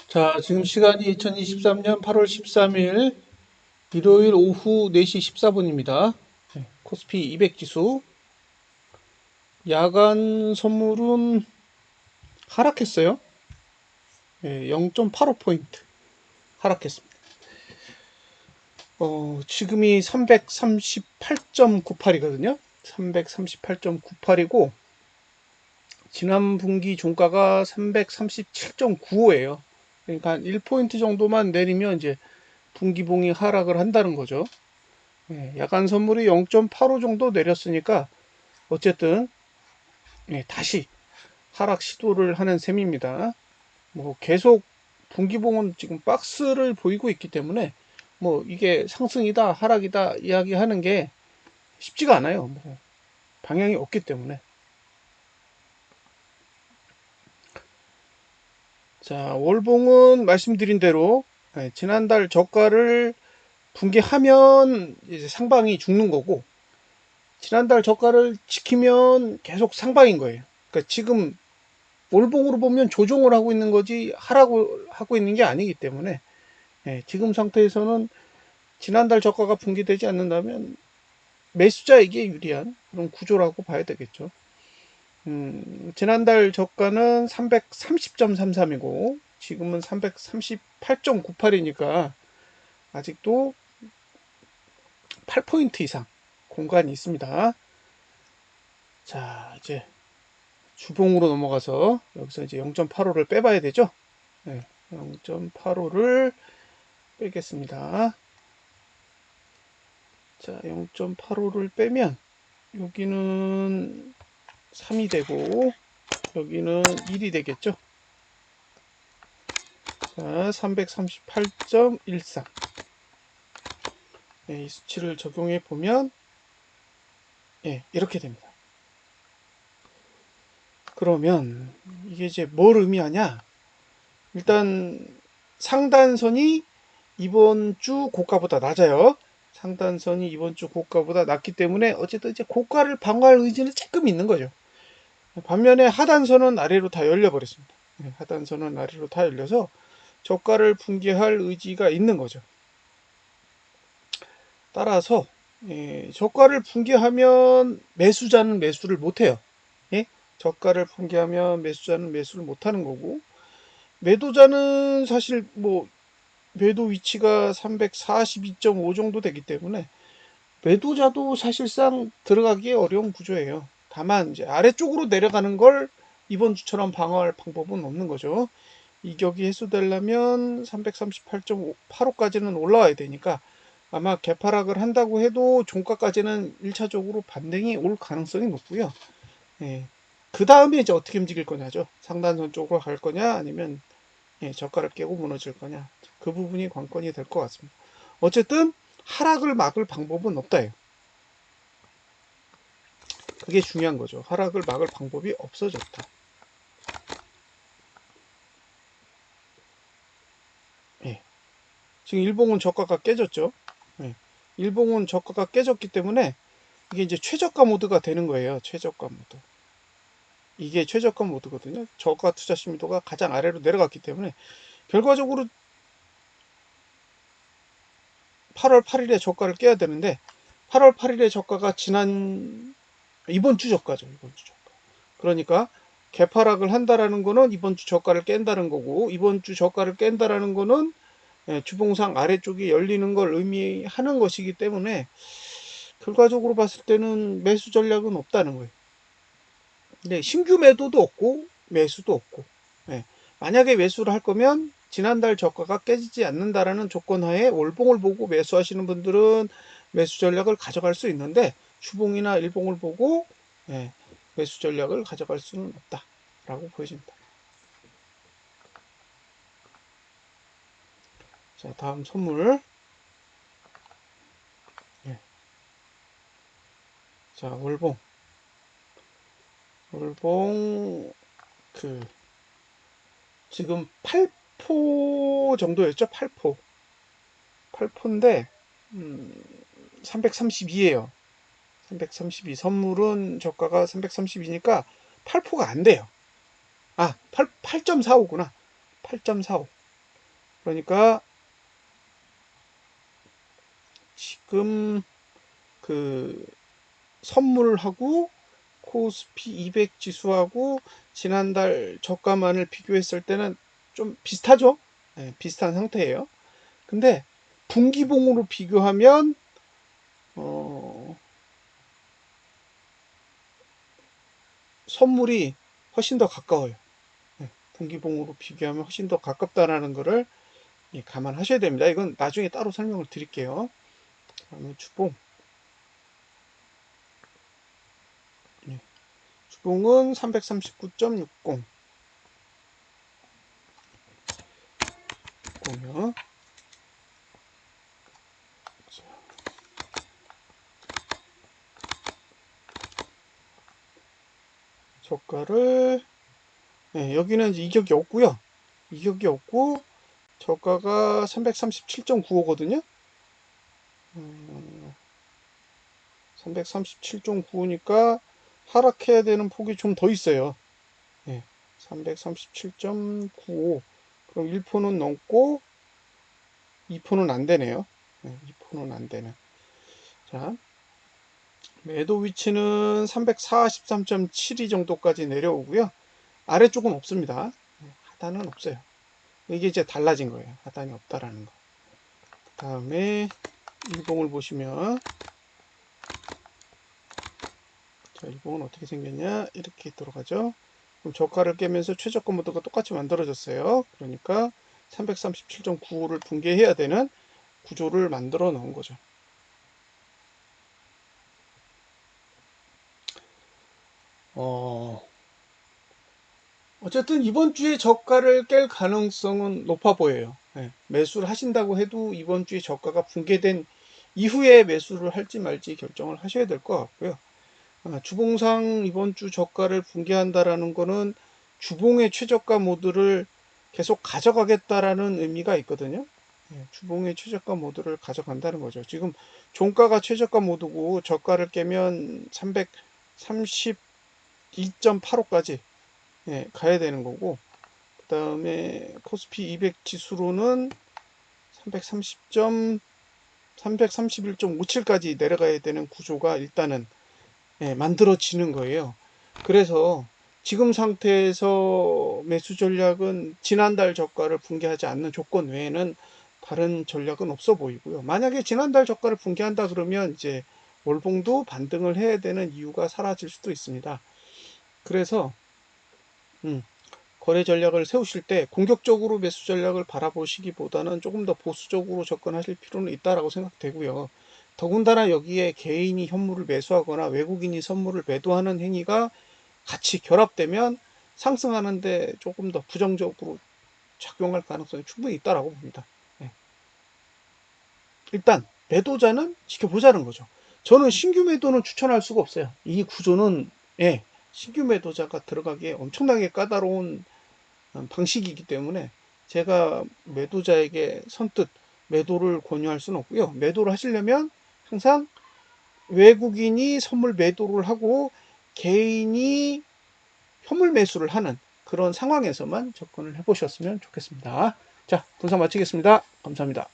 자, 지금 시간이 2023년 8월 13일 일요일 오후 4시 14분입니다. 코스피 200 지수 야간 선물은 하락했어요. 0.85포인트 하락했습니다. 지금이 338.98이거든요. 338.98이고 지난 분기 종가가 337.95예요. 그러니까 한 1포인트 정도만 내리면 이제 분기봉이 하락을 한다는 거죠. 야간 선물이 0.85 정도 내렸으니까 어쨌든 다시 하락 시도를 하는 셈입니다. 뭐 계속 분기봉은 지금 박스를 보이고 있기 때문에 뭐 이게 상승이다 하락이다 이야기하는 게 쉽지가 않아요. 뭐 방향이 없기 때문에. 자, 월봉은 말씀드린 대로 지난달 저가를 붕괴하면 이제 상방이 죽는 거고, 지난달 저가를 지키면 계속 상방인 거예요. 그러니까 지금 월봉으로 보면 조정을 하고 있는 거지 하락을 하고 있는 게 아니기 때문에 지금 상태에서는 지난달 저가가 붕괴되지 않는다면 매수자에게 유리한 그런 구조라고 봐야 되겠죠. 지난달 저가는 330.33이고 지금은 338.98이니까 아직도 8포인트 이상 공간이 있습니다. 자, 이제 주봉으로 넘어가서 여기서 이제 0.85를 빼봐야 되죠. 0.85를 빼겠습니다. 자, 0.85를 빼면 여기는 3이 되고 여기는 1이 되겠죠. 자, 338.13. 이 수치를 적용해 보면 이렇게 됩니다. 그러면 이게 이제 뭘 의미하냐? 일단 상단선이 이번 주 고가보다 낮아요. 상단선이 이번 주 고가보다 낮기 때문에 어쨌든 이제 고가를 방어할 의지는 조금 있는 거죠. 반면에 하단선은 아래로 다 열려버렸습니다. 하단선은 아래로 다 열려서 저가를 붕괴할 의지가 있는 거죠. 따라서 저가를 붕괴하면 매수자는 매수를 못해요. 저가를 붕괴하면 매수자는 매수를 못하는 거고, 매도자는 사실 뭐 매도 위치가 342.5 정도 되기 때문에 매도자도 사실상 들어가기 어려운 구조예요. 다만 이제 아래쪽으로 내려가는 걸 이번 주처럼 방어할 방법은 없는 거죠. 이격이 해소되려면 338.85까지는 올라와야 되니까 아마 개파락을 한다고 해도 종가까지는 1차적으로 반등이 올 가능성이 높고요. 그 다음에 이제 어떻게 움직일 거냐죠. 상단선 쪽으로 갈 거냐 아니면 저가를 깨고 무너질 거냐. 그 부분이 관건이 될 것 같습니다. 어쨌든 하락을 막을 방법은 없다요. 그게 중요한 거죠. 하락을 막을 방법이 없어졌다. 지금 일봉은 저가가 깨졌죠. 일봉은 저가가 깨졌기 때문에 이게 이제 최저가 모드가 되는 거예요. 최저가 모드. 이게 최저가 모드거든요. 저가 투자 심도가 가장 아래로 내려갔기 때문에 결과적으로 8월 8일에 저가를 깨야 되는데 8월 8일에 저가가 이번 주 저가죠. 이번 주 저가. 그러니까 개파락을 한다라는 거는 이번 주 저가를 깬다는 거고, 이번 주 저가를 깬다라는 거는 주봉상 아래쪽이 열리는 걸 의미하는 것이기 때문에 결과적으로 봤을 때는 매수 전략은 없다는 거예요. 근데 신규 매도도 없고 매수도 없고, 만약에 매수를 할 거면 지난달 저가가 깨지지 않는다라는 조건 하에 월봉을 보고 매수하시는 분들은 매수 전략을 가져갈 수 있는데 주봉이나 일봉을 보고 매수 전략을 가져갈 수는 없다라고 보여집니다. 자, 다음 선물. 자, 월봉. 월봉 지금 8포 정도였죠? 8포. 8포인데 332예요. 332. 선물은 저가가 332니까 8포가 안 돼요. 8.45구나. 8.45. 그러니까 지금 그 선물하고 코스피 200 지수하고 지난달 저가만을 비교했을 때는 좀 비슷하죠? 네, 비슷한 상태예요. 근데 분기봉으로 비교하면 선물이 훨씬 더 가까워요. 네, 분기봉으로 비교하면 훨씬 더 가깝다라는 거를 감안하셔야 됩니다. 이건 나중에 따로 설명을 드릴게요. 다음에 주봉. 네, 주봉은 339.60 보면 저가를 네, 여기는 이제 이격이 없고요. 이격이 없고 저가가 337.95거든요. 337.95니까 하락해야 되는 폭이 좀 더 있어요. 네, 337.95. 그럼 1포는 넘고 2포는 안 되네요. 네, 2포는 안 되는. 자, 매도 위치는 343.72 정도까지 내려오고요. 아래쪽은 없습니다. 하단은 없어요. 이게 이제 달라진 거예요. 하단이 없다라는 거. 다음에 일봉을 보시면, 자, 일봉은 어떻게 생겼냐? 이렇게 들어가죠. 그럼 저가를 깨면서 최저가 모드가 똑같이 만들어졌어요. 그러니까 337.95를 붕괴해야 되는 구조를 만들어 놓은 거죠. 어쨌든 이번 주에 저가를 깰 가능성은 높아 보여요. 네, 매수를 하신다고 해도 이번 주에 저가가 붕괴된 이후에 매수를 할지 말지 결정을 하셔야 될 것 같고요. 주봉상 이번 주 저가를 붕괴한다라는 거는 주봉의 최저가 모드를 계속 가져가겠다라는 의미가 있거든요. 주봉의 최저가 모드를 가져간다는 거죠. 지금 종가가 최저가 모드고 저가를 깨면 332.85까지 가야 되는 거고, 그 다음에 코스피 200 지수로는 331.57까지 내려가야 되는 구조가 일단은 만들어지는 거예요. 그래서 지금 상태에서 매수 전략은 지난달 저가를 붕괴하지 않는 조건 외에는 다른 전략은 없어 보이고요. 만약에 지난달 저가를 붕괴한다 그러면 이제 월봉도 반등을 해야 되는 이유가 사라질 수도 있습니다. 그래서 거래 전략을 세우실 때 공격적으로 매수 전략을 바라보시기보다는 조금 더 보수적으로 접근하실 필요는 있다라고 생각되고요. 더군다나 여기에 개인이 현물을 매수하거나 외국인이 선물을 매도하는 행위가 같이 결합되면 상승하는데 조금 더 부정적으로 작용할 가능성이 충분히 있다라고 봅니다. 네. 일단 매도자는 지켜보자는 거죠. 저는 신규 매도는 추천할 수가 없어요. 이 구조는 신규 매도자가 들어가기에 엄청나게 까다로운 방식이기 때문에 제가 매도자에게 선뜻 매도를 권유할 수는 없고요. 매도를 하시려면 항상 외국인이 선물 매도를 하고 개인이 현물 매수를 하는 그런 상황에서만 접근을 해보셨으면 좋겠습니다. 자, 분석 마치겠습니다. 감사합니다.